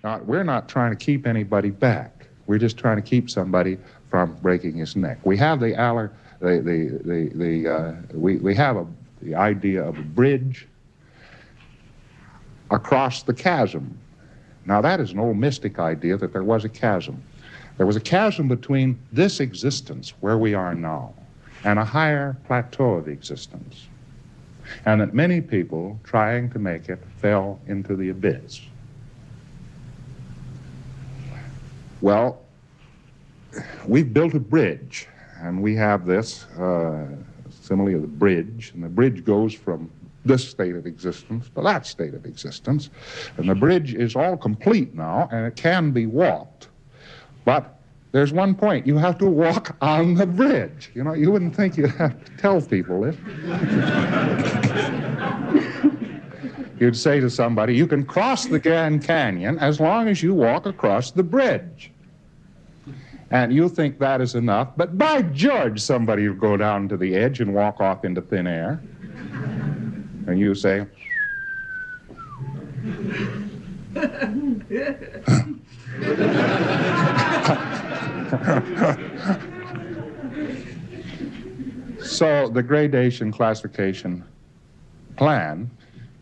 Now, we're not trying to keep anybody back. We're just trying to keep somebody from breaking his neck. We have the idea of a bridge across the chasm. Now, that is an old mystic idea that there was a chasm. There was a chasm between this existence, where we are now, and a higher plateau of existence. And that many people, trying to make it, fell into the abyss. Well, we've built a bridge, and we have this simile of the bridge, and the bridge goes from this state of existence to that state of existence, and the bridge is all complete now, and it can be walked. But there's one point: you have to walk on the bridge. You know, you wouldn't think you'd have to tell people this. You'd say to somebody, you can cross the Grand Canyon as long as you walk across the bridge. And you think that is enough, but by George, somebody would go down to the edge and walk off into thin air. And you say, so the gradation classification plan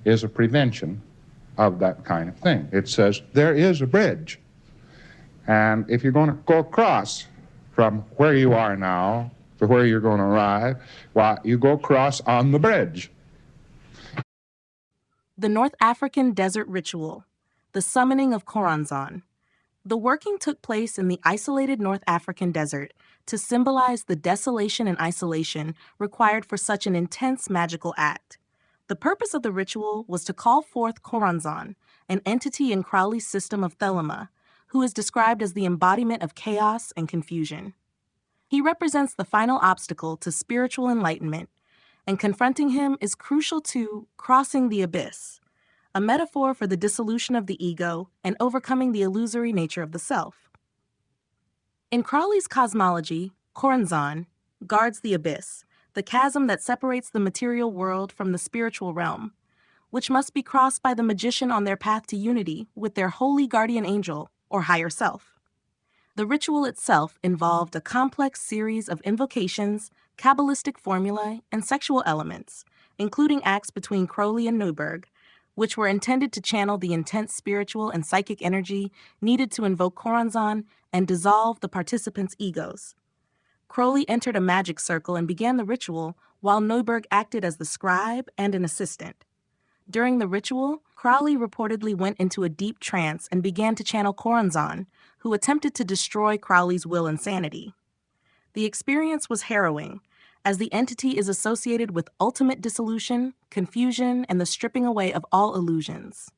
is a prevention of that kind of thing. It says there is a bridge. And if you're going to go across from where you are now to where you're going to arrive, well, you go across on the bridge. The North African Desert Ritual, the Summoning of Choronzon. The working took place in the isolated North African desert to symbolize the desolation and isolation required for such an intense magical act. The purpose of the ritual was to call forth Choronzon, an entity in Crowley's system of Thelema, who is described as the embodiment of chaos and confusion. He represents the final obstacle to spiritual enlightenment, and confronting him is crucial to crossing the abyss, a metaphor for the dissolution of the ego and overcoming the illusory nature of the self. In Crowley's cosmology, Choronzon guards the abyss, the chasm that separates the material world from the spiritual realm, which must be crossed by the magician on their path to unity with their holy guardian angel or higher self. The ritual itself involved a complex series of invocations, Kabbalistic formulae, and sexual elements, including acts between Crowley and Neuburg, which were intended to channel the intense spiritual and psychic energy needed to invoke Choronzon and dissolve the participants' egos. Crowley entered a magic circle and began the ritual, while Neuburg acted as the scribe and an assistant. During the ritual, Crowley reportedly went into a deep trance and began to channel Choronzon, who attempted to destroy Crowley's will and sanity. The experience was harrowing, as the entity is associated with ultimate dissolution, confusion, and the stripping away of all illusions.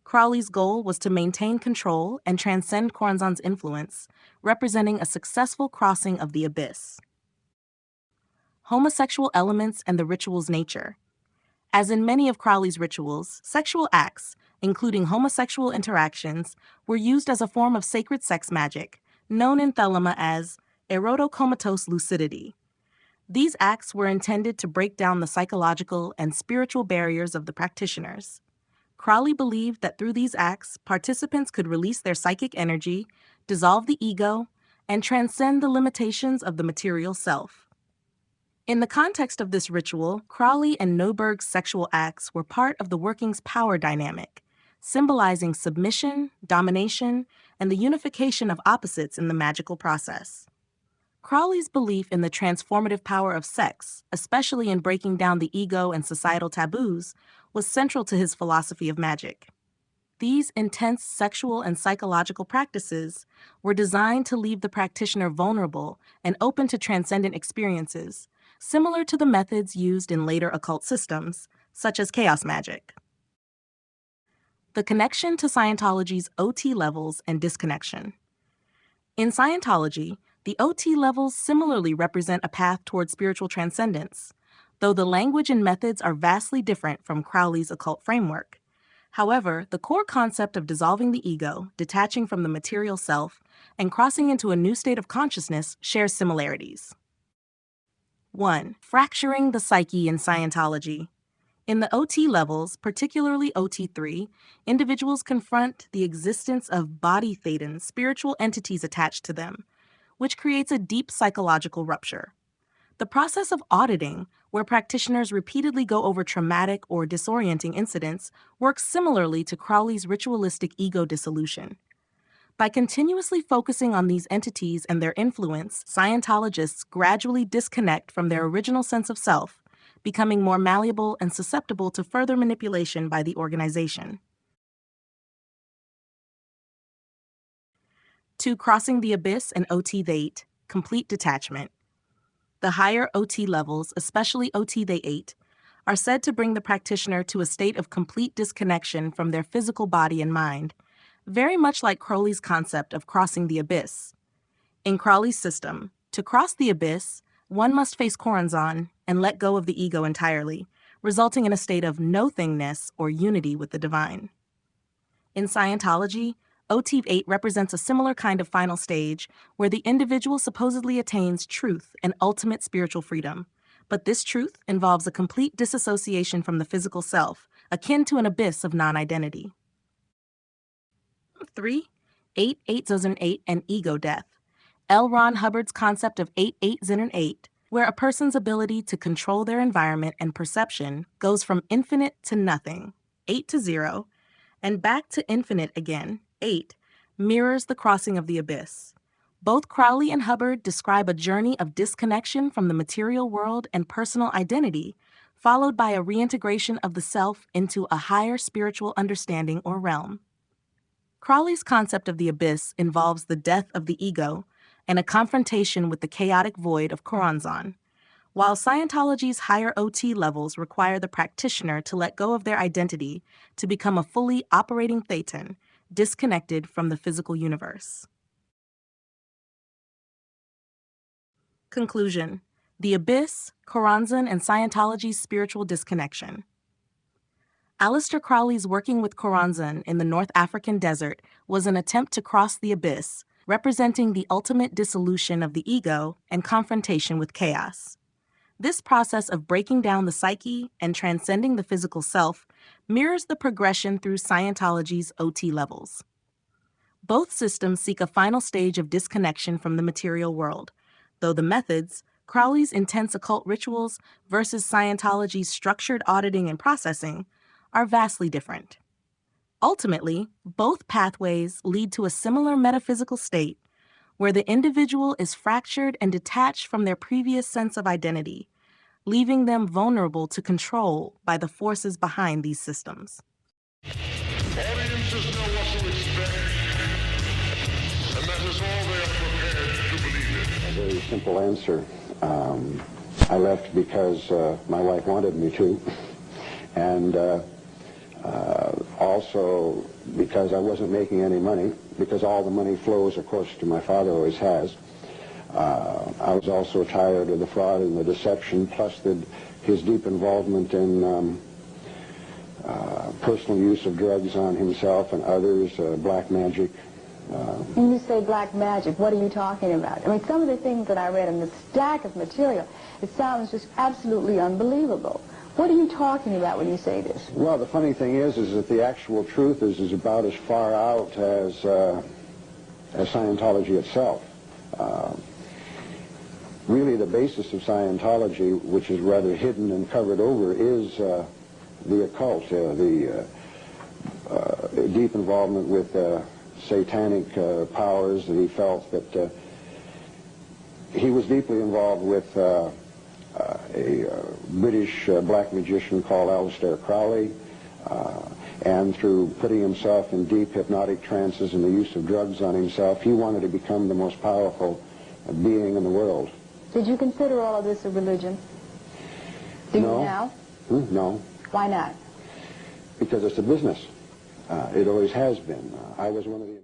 Crowley's goal was to maintain control and transcend Choronzon's influence, representing a successful crossing of the abyss. Homosexual elements and the ritual's nature. As in many of Crowley's rituals, sexual acts, including homosexual interactions, were used as a form of sacred sex magic, known in Thelema as erotocomatose lucidity. These acts were intended to break down the psychological and spiritual barriers of the practitioners. Crowley believed that through these acts, participants could release their psychic energy, dissolve the ego, and transcend the limitations of the material self. In the context of this ritual, Crowley and Neuburg's sexual acts were part of the working's power dynamic, symbolizing submission, domination, and the unification of opposites in the magical process. Crowley's belief in the transformative power of sex, especially in breaking down the ego and societal taboos, was central to his philosophy of magic. These intense sexual and psychological practices were designed to leave the practitioner vulnerable and open to transcendent experiences, similar to the methods used in later occult systems, such as chaos magic. The connection to Scientology's OT levels and disconnection. In Scientology, the OT levels similarly represent a path toward spiritual transcendence, though the language and methods are vastly different from Crowley's occult framework. However, the core concept of dissolving the ego, detaching from the material self, and crossing into a new state of consciousness shares similarities. 1. Fracturing the psyche in Scientology. In the OT levels, particularly OT3, individuals confront the existence of body thetans, spiritual entities attached to them, which creates a deep psychological rupture. The process of auditing, where practitioners repeatedly go over traumatic or disorienting incidents, works similarly to Crowley's ritualistic ego dissolution. By continuously focusing on these entities and their influence, Scientologists gradually disconnect from their original sense of self, becoming more malleable and susceptible to further manipulation by the organization. 2. Crossing the abyss and OT-8, complete detachment. The higher OT levels, especially OT-8, are said to bring the practitioner to a state of complete disconnection from their physical body and mind, very much like Crowley's concept of crossing the abyss. In Crowley's system, to cross the abyss, one must face Choronzon and let go of the ego entirely, resulting in a state of no-thingness or unity with the divine. In Scientology, OT-8 represents a similar kind of final stage where the individual supposedly attains truth and ultimate spiritual freedom, but this truth involves a complete disassociation from the physical self, akin to an abyss of non-identity. 3. 8-8 and ego death. L. Ron Hubbard's concept of 8-8, where a person's ability to control their environment and perception goes from infinite to nothing, 8 to 0, and back to infinite again, 8, mirrors the crossing of the abyss. Both Crowley and Hubbard describe a journey of disconnection from the material world and personal identity, followed by a reintegration of the self into a higher spiritual understanding or realm. Crowley's concept of the abyss involves the death of the ego and a confrontation with the chaotic void of Choronzon, while Scientology's higher OT levels require the practitioner to let go of their identity to become a fully operating thetan, disconnected from the physical universe. Conclusion: The Abyss, Choronzon, and Scientology's spiritual disconnection. Aleister Crowley's working with Choronzon in the North African desert was an attempt to cross the abyss, representing the ultimate dissolution of the ego and confrontation with chaos. This process of breaking down the psyche and transcending the physical self mirrors the progression through Scientology's OT levels. Both systems seek a final stage of disconnection from the material world, though the methods, Crowley's intense occult rituals versus Scientology's structured auditing and processing, are vastly different. Ultimately, both pathways lead to a similar metaphysical state where the individual is fractured and detached from their previous sense of identity, leaving them vulnerable to control by the forces behind these systems. Audiences know what to expect, and that is all they are prepared to believe in. A very simple answer. I left because my wife wanted me to, and also because I wasn't making any money, because all the money flows, of course, to my father, always has. I was also tired of the fraud and the deception, plus his deep involvement in personal use of drugs on himself and others, black magic. When you say black magic, what are you talking about? I mean, some of the things that I read in the stack of material, it sounds just absolutely unbelievable. What are you talking about when you say this? Well, the funny thing is that the actual truth is about as far out as Scientology itself. Really, the basis of Scientology, which is rather hidden and covered over, is the occult, the deep involvement with satanic powers. That he felt that he was deeply involved with a British black magician called Aleister Crowley, and through putting himself in deep hypnotic trances and the use of drugs on himself, he wanted to become the most powerful being in the world. Did you consider all of this a religion? Do No. you now? No. Why not? Because it's a business. It always has been. I was one of the...